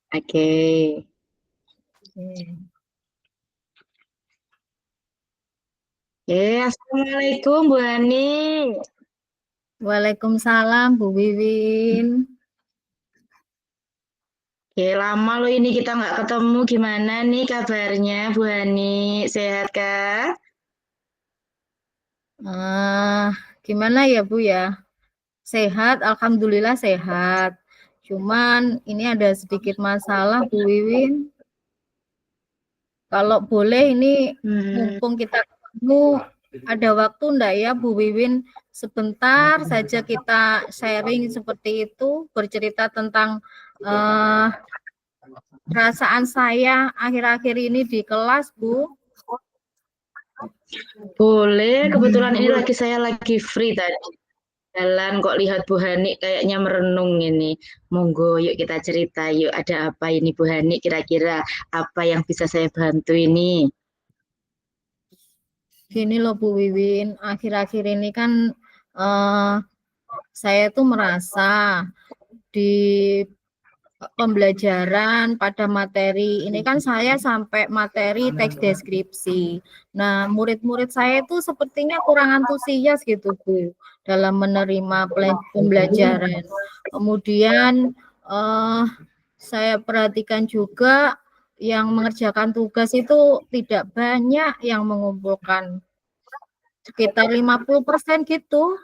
Oke. Assalamualaikum Bu Hani. Waalaikumsalam Bu Wiwin. Lama loh ini kita nggak ketemu. Gimana nih kabarnya Bu Hani? Sehat kah? Gimana ya Bu ya? Sehat, Alhamdulillah sehat. Cuman ini ada sedikit masalah Bu Wiwin. Kalau boleh ini mumpung kita ketemu, ada waktu enggak ya Bu Wiwin? Sebentar saja kita sharing seperti itu, bercerita tentang uh, perasaan saya akhir-akhir ini di kelas Bu. Boleh, kebetulan ini saya lagi free tadi. Jalan kok lihat Bu Hani kayaknya merenung ini. Monggo yuk kita cerita yuk, ada apa ini Bu Hani, kira-kira apa yang bisa saya bantu ini? Gini loh Bu Wiwin, akhir-akhir ini kan uh, saya tuh merasa di pembelajaran pada materi ini kan saya sampai materi teks deskripsi. Nah, murid-murid saya itu sepertinya kurang antusias gitu Bu dalam menerima pembelajaran. Kemudian saya perhatikan juga yang mengerjakan tugas itu tidak banyak yang mengumpulkan, sekitar 50% gitu.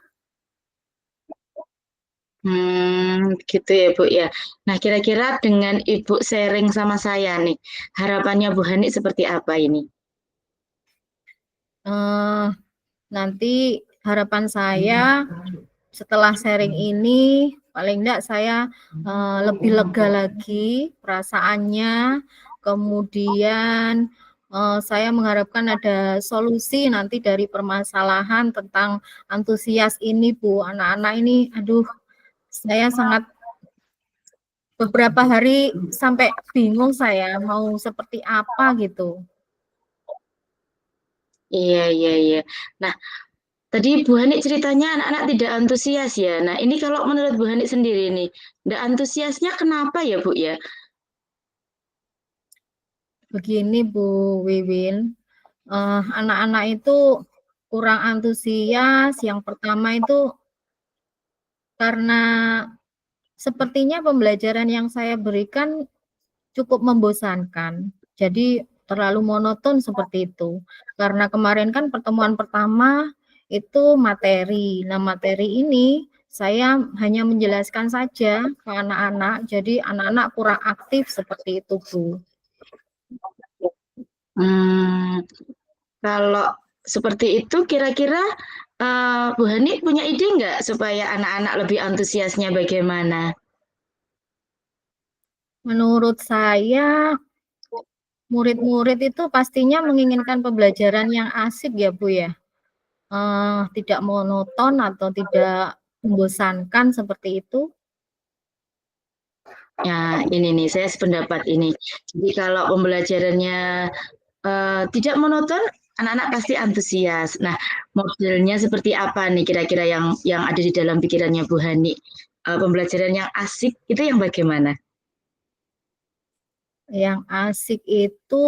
Gitu ya Bu ya. Nah, kira-kira dengan Ibu sharing sama saya nih, harapannya Bu Hani seperti apa ini? Nanti harapan saya setelah sharing ini paling enggak saya lebih lega lagi perasaannya. Kemudian saya mengharapkan ada solusi nanti dari permasalahan tentang antusias ini Bu. Anak-anak ini aduh saya sangat beberapa hari sampai bingung saya mau seperti apa gitu. Iya, iya, iya. Nah, tadi Bu Hani ceritanya anak-anak tidak antusias ya. Nah, ini kalau menurut Bu Hani sendiri nih, tidak antusiasnya kenapa ya Bu ya? Begini Bu Wiwin, anak-anak itu kurang antusias. Yang pertama itu karena sepertinya pembelajaran yang saya berikan cukup membosankan. Jadi terlalu monoton seperti itu. Karena kemarin kan pertemuan pertama itu materi. Nah, materi ini saya hanya menjelaskan saja ke anak-anak. Jadi anak-anak kurang aktif seperti itu, Bu. Hmm, kalau seperti itu, kira-kira Bu Hani punya ide nggak supaya anak-anak lebih antusiasnya bagaimana? Menurut saya murid-murid itu pastinya menginginkan pembelajaran yang asik ya Bu ya, tidak monoton atau tidak membosankan seperti itu. Nah, ini nih, saya sependapat ini. Jadi kalau pembelajarannya tidak monoton, anak-anak pasti antusias. Nah, modelnya seperti apa nih kira-kira yang ada di dalam pikirannya Bu Hani? Pembelajaran yang asik itu yang bagaimana? Yang asik itu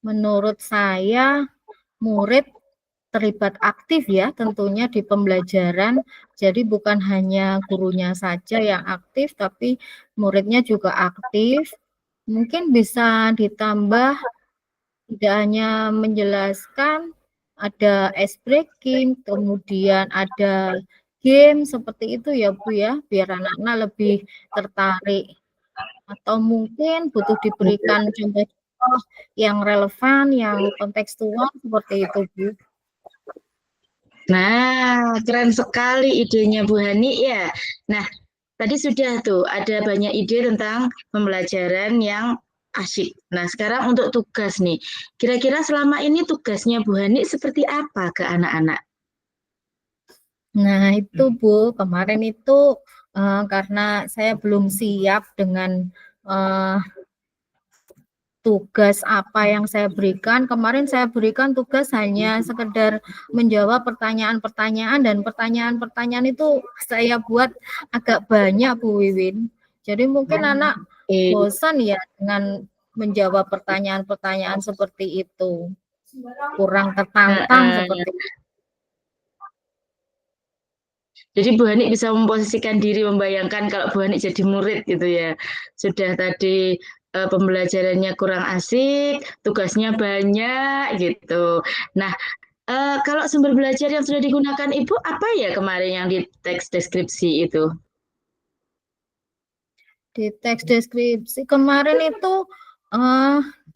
menurut saya murid terlibat aktif ya tentunya di pembelajaran. Jadi bukan hanya gurunya saja yang aktif, tapi muridnya juga aktif. Mungkin bisa ditambah tidak hanya menjelaskan, ada ice breaking, kemudian ada game seperti itu ya Bu ya, biar anak-anak lebih tertarik. Atau mungkin butuh diberikan contoh-contoh yang relevan, yang kontekstual seperti itu Bu. Nah, keren sekali idenya Bu Hani ya. Nah, tadi sudah tuh ada banyak ide tentang pembelajaran yang asyik. Nah, sekarang untuk tugas nih. Kira-kira selama ini tugasnya Bu Hani seperti apa ke anak-anak? Nah itu Bu, kemarin itu karena saya belum siap dengan uh, tugas apa yang saya berikan. Kemarin saya berikan tugas hanya sekedar menjawab pertanyaan-pertanyaan, dan pertanyaan-pertanyaan itu saya buat agak banyak Bu Wiwin. Jadi mungkin anak Eh, bosan ya dengan menjawab pertanyaan-pertanyaan seperti itu. Kurang tertantang heeh. seperti Jadi Bu Hani bisa memposisikan diri, membayangkan kalau Bu Hani jadi murid gitu ya. Sudah tadi pembelajarannya kurang asik, tugasnya banyak gitu. Nah, kalau sumber belajar yang sudah digunakan Ibu apa ya kemarin yang di teks deskripsi itu? di teks deskripsi kemarin itu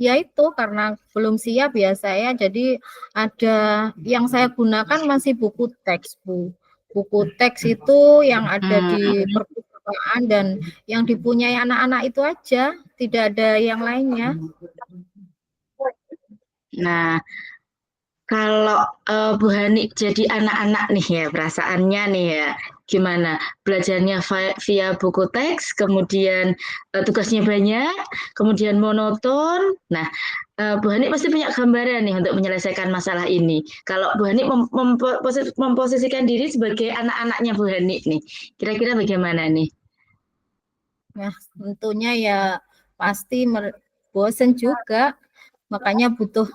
ya itu karena belum siap ya saya, jadi ada yang saya gunakan masih buku teks, Bu. Buku teks itu yang ada di Hmm. perpustakaan dan yang dipunyai anak-anak itu aja, tidak ada yang lainnya. Nah, kalau Bu Hani jadi anak-anak nih ya, perasaannya nih ya, gimana? Belajarnya via buku teks, kemudian tugasnya banyak, kemudian monoton. Nah, Bu Hani pasti punya gambaran nih untuk menyelesaikan masalah ini. Kalau Bu Hani memposisikan diri sebagai anak-anaknya Bu Hani nih, kira-kira bagaimana nih? Nah, tentunya ya pasti bosen juga, makanya butuh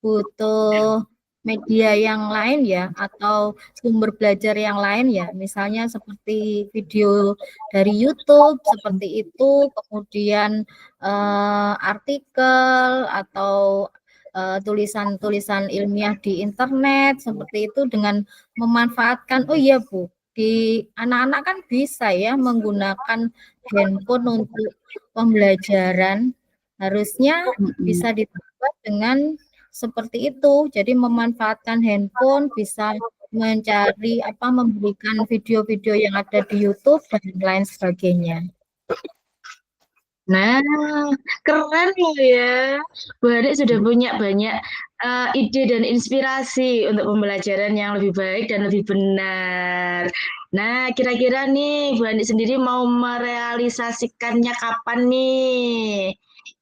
butuh media yang lain ya, atau sumber belajar yang lain ya, misalnya seperti video dari YouTube seperti itu, kemudian artikel atau tulisan-tulisan ilmiah di internet seperti itu, dengan memanfaatkan, oh iya Bu, di anak-anak kan bisa ya menggunakan handphone untuk pembelajaran, harusnya bisa ditambah dengan seperti itu. Jadi memanfaatkan handphone, bisa mencari memberikan video-video yang ada di YouTube dan lain sebagainya. Nah, keren loh ya. Bu Adik sudah punya banyak ide dan inspirasi untuk pembelajaran yang lebih baik dan lebih benar. Nah, kira-kira nih Bu Adik sendiri mau merealisasikannya kapan nih?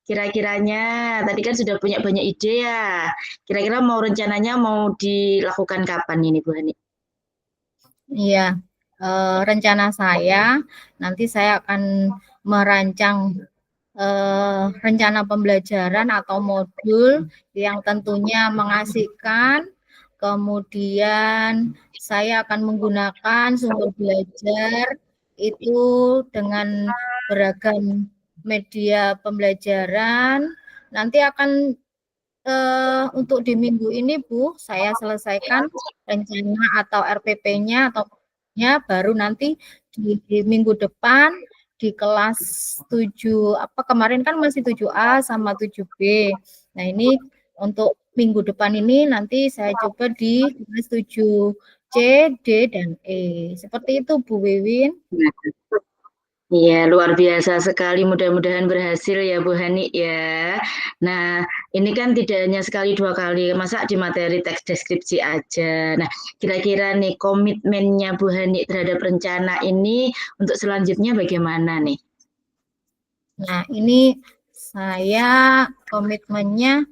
Kira-kiranya, tadi kan sudah punya banyak ide ya. Kira-kira mau rencananya mau dilakukan kapan ini Bu Hani? Iya, rencana saya nanti saya akan merancang rencana pembelajaran atau modul yang tentunya mengasihkan. Kemudian saya akan menggunakan sumber belajar itu dengan beragam media pembelajaran. Nanti akan untuk di minggu ini Bu, saya selesaikan rencana atau RPP-nya atau baru nanti di minggu depan di kelas 7, kemarin kan masih 7A sama 7B. Nah, ini untuk minggu depan ini nanti saya coba di kelas 7C, D, dan E. Seperti itu Bu Wiwin. Iya, luar biasa sekali. Mudah-mudahan berhasil ya Bu Hani ya. Nah, ini kan tidak hanya sekali dua kali, masa di materi teks deskripsi aja. Nah, kira-kira nih komitmennya Bu Hani terhadap rencana ini untuk selanjutnya bagaimana nih? Nah, ini saya komitmennya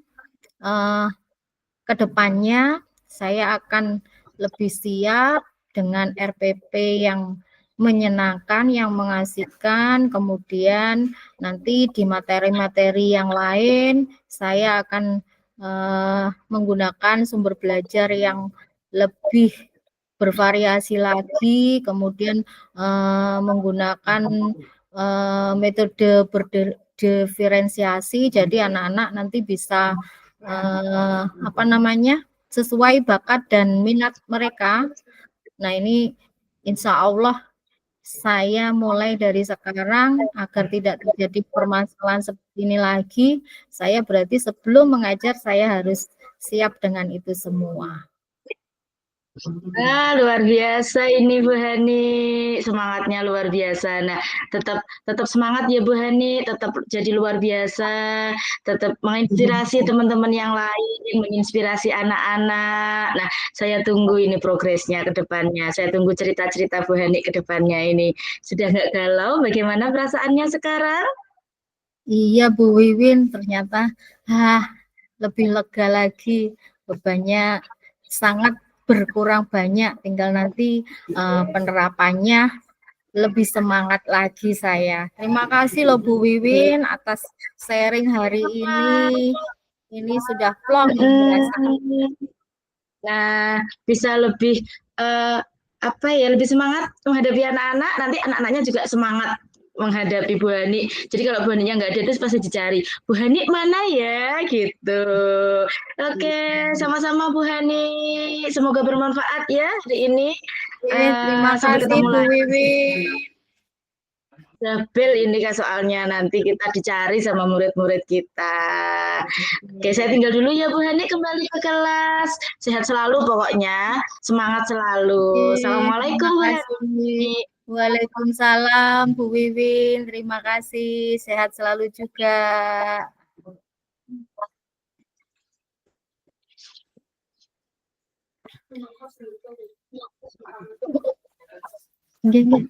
ke depannya saya akan lebih siap dengan RPP yang menyenangkan, yang mengasihkan, kemudian nanti di materi-materi yang lain saya akan menggunakan sumber belajar yang lebih bervariasi lagi, kemudian menggunakan metode berdiferensiasi, jadi anak-anak nanti bisa sesuai bakat dan minat mereka. Nah, ini insya Allah saya mulai dari sekarang agar tidak terjadi permasalahan seperti ini lagi. Saya berarti sebelum mengajar saya harus siap dengan itu semua. Luar biasa ini Bu Hani, semangatnya luar biasa. Nah, tetap tetap semangat ya Bu Hani, tetap jadi luar biasa, tetap menginspirasi teman-teman yang lain, menginspirasi anak-anak. Nah, saya tunggu ini progresnya ke depannya. Saya tunggu cerita-cerita Bu Hani ke depannya ini. Sudah nggak galau? Bagaimana perasaannya sekarang? Iya Bu Wiwin, ternyata lebih lega lagi, bebannya sangat berkurang banyak, tinggal nanti penerapannya lebih semangat lagi saya. Terima kasih loh Bu Wiwin atas sharing hari ini. Ini sudah plong ini berasa. Nah, bisa lebih lebih semangat menghadapi anak-anak. Nanti anak-anaknya juga semangat menghadapi Bu Hani. Jadi kalau Bu Haninya nggak ada terus pasti dicari. Bu Hani mana ya? Gitu. Oke, sama-sama Bu Hani. Semoga bermanfaat ya hari ini. Terima Sampai kasih ketemu Bu lagi. Wiwin. Double ini kan soalnya nanti kita dicari sama murid-murid kita. Oke, saya tinggal dulu ya Bu Hani, kembali ke kelas. Sehat selalu pokoknya, semangat selalu. Assalamualaikum Terima Bu kasih. Hani. Waalaikumsalam Bu Wiwin. Terima kasih. Sehat selalu juga. Nggih, nggih.